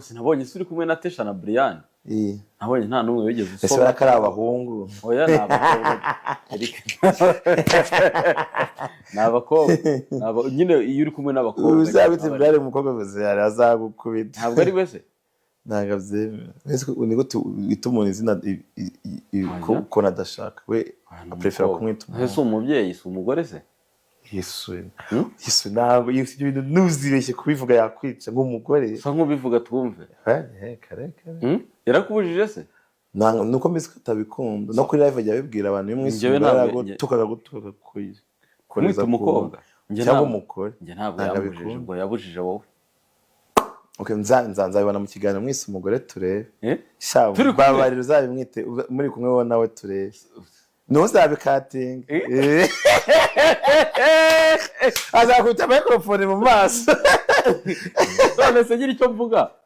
Sinabonye isi uri kumwe na Tesha na Brian. Nabonye nta numwe wigeze usoma. Ese bakari abahungu. Oya nabakobwa. Nabakobwa. Nyine iyo uri kumwe n'abakobwa. Uzabite Brian umukobwa gusa yari azagukubita. Ntabwo ari wese. Ntabwo byeme. Ese unigo itumuna izina ko nadashaka. We prefera kumwita. Ese umubyeyi si umugore se? Yesu ntabwo ibintu nuzibeshye kubivuga yakwica nk'umugore. Sa nk'ubivuga twumve. Kare. Yarakubujije se? Nuko mbese katabikunda. No kuri live ajya bibwira abantu y'umwisi tukaga kwita umukobwa. Cyangwa umukore. Nge ntabwo yabujije ngo yabujije wowe. Okay, nzabibona mu kiganiro mwisi umugore turebe. Shabu babarira uzabimwite muri kumwe wowe nawe turebe. Nuzabe cutting. Azakuta microphone mu maso. None se gira icyo mvuga.